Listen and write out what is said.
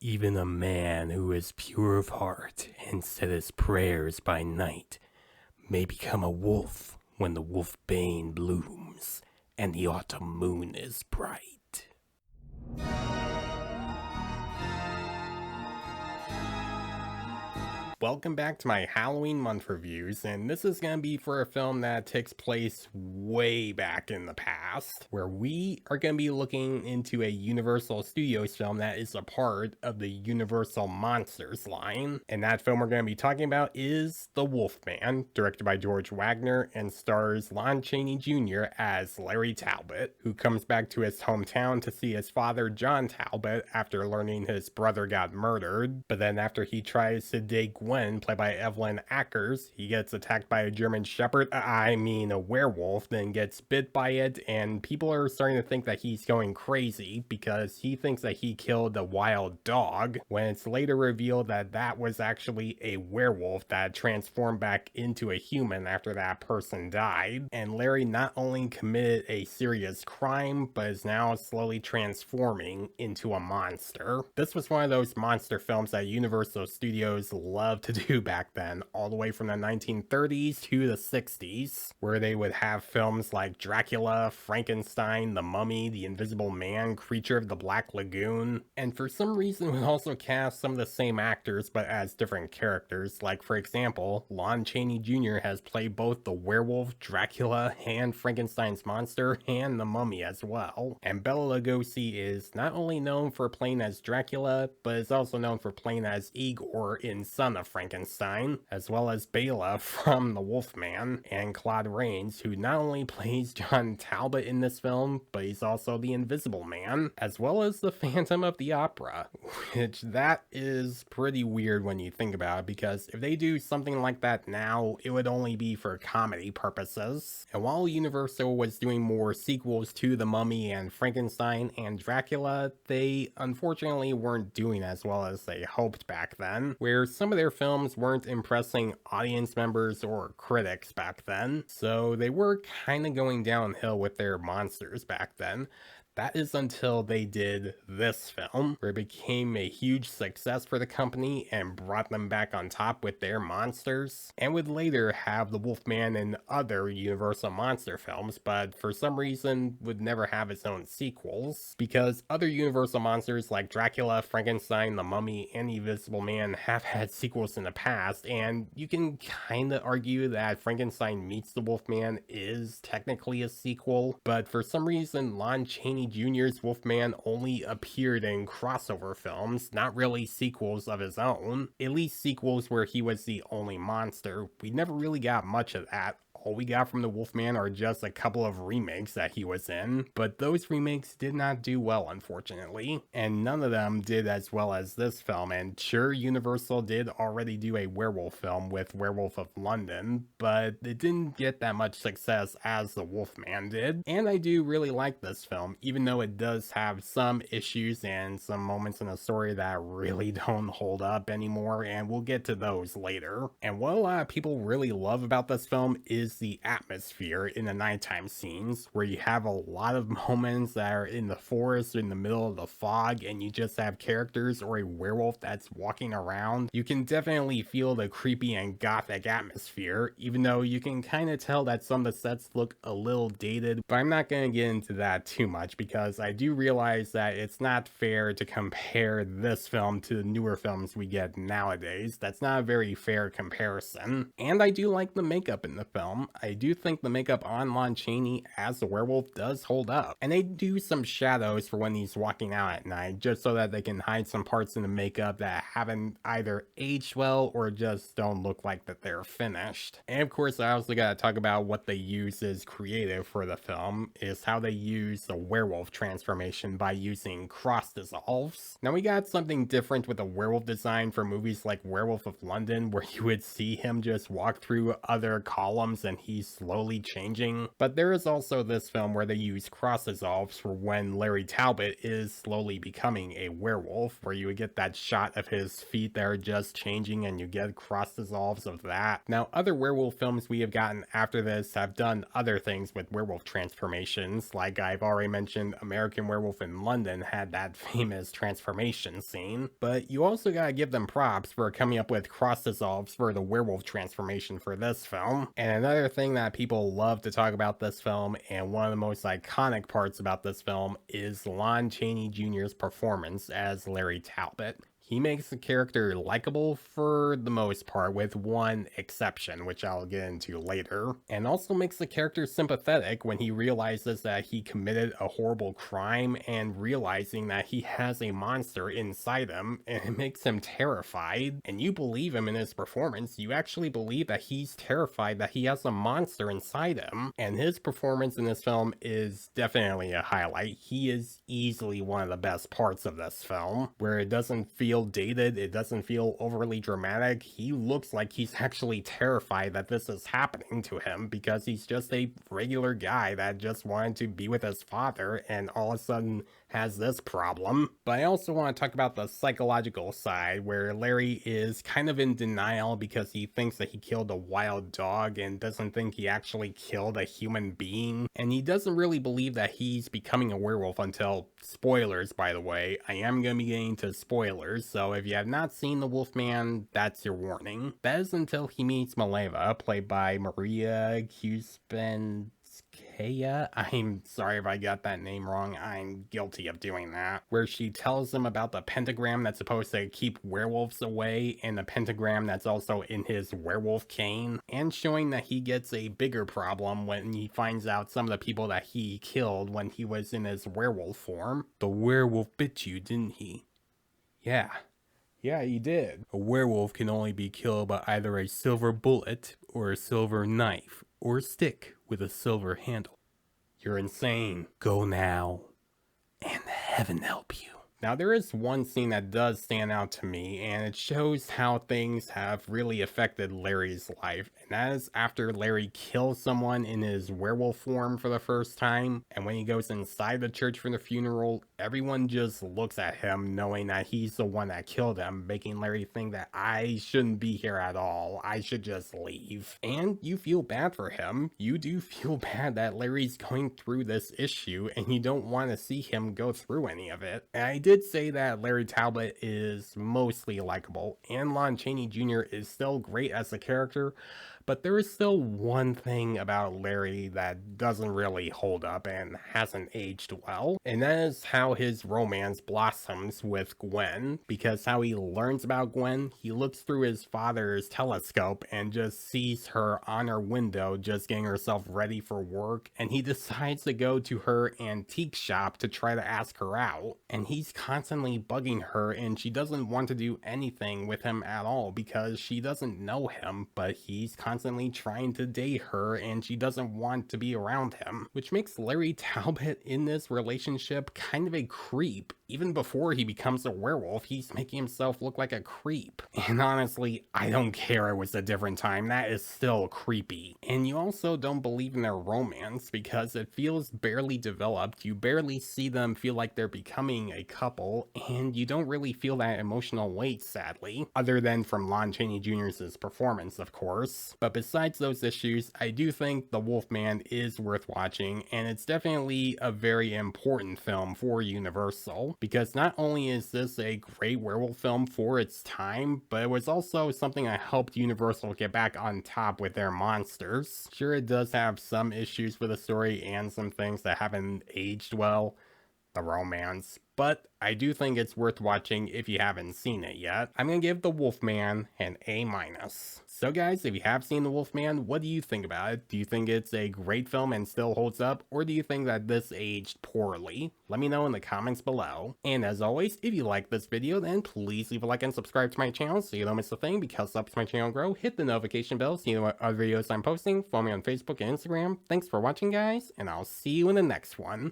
Even a man who is pure of heart and said his prayers by night may become a wolf when the wolfbane blooms and the autumn moon is bright. Welcome back to my Halloween month reviews, and this is going to be for a film that takes place way back in the past, where we are going to be looking into a Universal Studios film that is a part of the Universal Monsters line. And that film we're going to be talking about is The Wolfman, directed by George Waggner, and stars Lon Chaney Jr. as Larry Talbot, who comes back to his hometown to see his father John Talbot after learning his brother got murdered. But then after he tries to dig Gwen, played by Evelin Akers, he gets attacked by a German Shepherd, a werewolf, then gets bit by it, and people are starting to think that he's going crazy because he thinks that he killed a wild dog, when it's later revealed that that was actually a werewolf that transformed back into a human after that person died. And Larry not only committed a serious crime, but is now slowly transforming into a monster. This was one of those monster films that Universal Studios loved to do back then, all the way from the 1930s to the 60s, where they would have films like Dracula, Frankenstein, The Mummy, The Invisible Man, Creature of the Black Lagoon, and for some reason would also cast some of the same actors but as different characters. Like, for example, Lon Chaney Jr. has played both the werewolf, Dracula, and Frankenstein's monster, and The Mummy as well. And Bela Lugosi is not only known for playing as Dracula, but is also known for playing as Igor in Son of Frankenstein, as well as Bela from The Wolfman, and Claude Rains, who not only plays John Talbot in this film, but he's also the Invisible Man, as well as the Phantom of the Opera, which that is pretty weird when you think about it, because if they do something like that now, it would only be for comedy purposes. And while Universal was doing more sequels to The Mummy and Frankenstein and Dracula, they unfortunately weren't doing as well as they hoped back then, where some of their films weren't impressing audience members or critics back then, so they were kind of going downhill with their monsters back then. That is until they did this film, where it became a huge success for the company and brought them back on top with their monsters, and would later have The Wolfman and other Universal monster films, but for some reason would never have its own sequels, because other Universal monsters like Dracula, Frankenstein, The Mummy, and The Invisible Man have had sequels in the past, and you can kinda argue that Frankenstein Meets the Wolfman is technically a sequel, but for some reason Lon Chaney Jr.'s Wolfman only appeared in crossover films, not really sequels of his own. At least sequels where he was the only monster. We never really got much of that. All we got from the Wolfman are just a couple of remakes that he was in, but those remakes did not do well, unfortunately, and none of them did as well as this film. And sure, Universal did already do a werewolf film with Werewolf of London, but it didn't get that much success as the Wolfman did. And I do really like this film, even though it does have some issues and some moments in the story that really don't hold up anymore, and we'll get to those later. And what a lot of people really love about this film is the atmosphere in the nighttime scenes, where you have a lot of moments that are in the forest or in the middle of the fog, and you just have characters or a werewolf that's walking around. You can definitely feel the creepy and gothic atmosphere, even though you can kind of tell that some of the sets look a little dated, but I'm not going to get into that too much because I do realize that it's not fair to compare this film to the newer films we get nowadays. That's not a very fair comparison. And I do like the makeup in the film. I do think the makeup on Lon Chaney as the werewolf does hold up, and they do some shadows for when he's walking out at night, just so that they can hide some parts in the makeup that haven't either aged well or just don't look like that they're finished. And of course, I also gotta talk about what they use as creative for the film, is how they use the werewolf transformation by using cross dissolves. Now, we got something different with the werewolf design for movies like Werewolf of London, where you would see him just walk through other columns and he's slowly changing. But there is also this film where they use cross dissolves for when Larry Talbot is slowly becoming a werewolf, where you would get that shot of his feet that are just changing and you get cross dissolves of that. Now, other werewolf films we have gotten after this have done other things with werewolf transformations, like I've already mentioned, American Werewolf in London had that famous transformation scene, but you also gotta give them props for coming up with cross dissolves for the werewolf transformation for this film. And another thing that people love to talk about this film, and one of the most iconic parts about this film, is Lon Chaney Jr.'s performance as Larry Talbot. He makes the character likable for the most part, with one exception, which I'll get into later, and also makes the character sympathetic when he realizes that he committed a horrible crime and realizing that he has a monster inside him, and it makes him terrified. And you believe him in his performance. You actually believe that he's terrified that he has a monster inside him, and his performance in this film is definitely a highlight. He is easily one of the best parts of this film, where it doesn't feel dated, it doesn't feel overly dramatic. He looks like he's actually terrified that this is happening to him, because he's just a regular guy that just wanted to be with his father and all of a sudden has this problem. But I also want to talk about the psychological side, where Larry is kind of in denial because he thinks that he killed a wild dog and doesn't think he actually killed a human being, and he doesn't really believe that he's becoming a werewolf until, spoilers by the way, I am going to be getting to spoilers, so if you have not seen The Wolfman, that's your warning. That is until he meets Maleva, played by Maria Kuspinskaya. I'm sorry if I got that name wrong, I'm guilty of doing that. Where she tells him about the pentagram that's supposed to keep werewolves away, and the pentagram that's also in his werewolf cane, and showing that he gets a bigger problem when he finds out some of the people that he killed when he was in his werewolf form. The werewolf bit you, didn't he? Yeah, he did. A werewolf can only be killed by either a silver bullet or a silver knife or a stick with a silver handle. You're insane. Go now, and heaven help you. Now, there is one scene that does stand out to me, and it shows how things have really affected Larry's life, and that is after Larry kills someone in his werewolf form for the first time, and when he goes inside the church for the funeral, everyone just looks at him knowing that he's the one that killed him, making Larry think that I shouldn't be here at all, I should just leave. And you feel bad for him. You do feel bad that Larry's going through this issue, and you don't want to see him go through any of it. And I did say that Larry Talbot is mostly likable, and Lon Chaney Jr. is still great as a character, but there is still one thing about Larry that doesn't really hold up and hasn't aged well, and that is how his romance blossoms with Gwen, because how he learns about Gwen, he looks through his father's telescope and just sees her on her window just getting herself ready for work, and he decides to go to her antique shop to try to ask her out, and he's constantly bugging her, and she doesn't want to do anything with him at all because she doesn't know him, but he's constantly trying to date her and she doesn't want to be around him, which makes Larry Talbot in this relationship kind of a creep. Even before he becomes a werewolf, he's making himself look like a creep. And honestly, I don't care it was a different time, that is still creepy. And you also don't believe in their romance because it feels barely developed. You barely see them feel like they're becoming a couple, and you don't really feel that emotional weight, sadly, other than from Lon Chaney Jr.'s performance, of course. But besides those issues, I do think The Wolfman is worth watching, and it's definitely a very important film for Universal, because not only is this a great werewolf film for its time, but it was also something that helped Universal get back on top with their monsters. Sure, it does have some issues with the story and some things that haven't aged well, the romance, but I do think it's worth watching if you haven't seen it yet. I'm gonna give The Wolfman an A-. So guys, if you have seen The Wolfman, what do you think about it? Do you think it's a great film and still holds up, or do you think that this aged poorly? Let me know in the comments below. And as always, if you like this video, then please leave a like and subscribe to my channel so you don't miss a thing, because it helps my channel grow. Hit the notification bell so you know what other videos I'm posting. Follow me on Facebook and Instagram. Thanks for watching, guys, and I'll see you in the next one.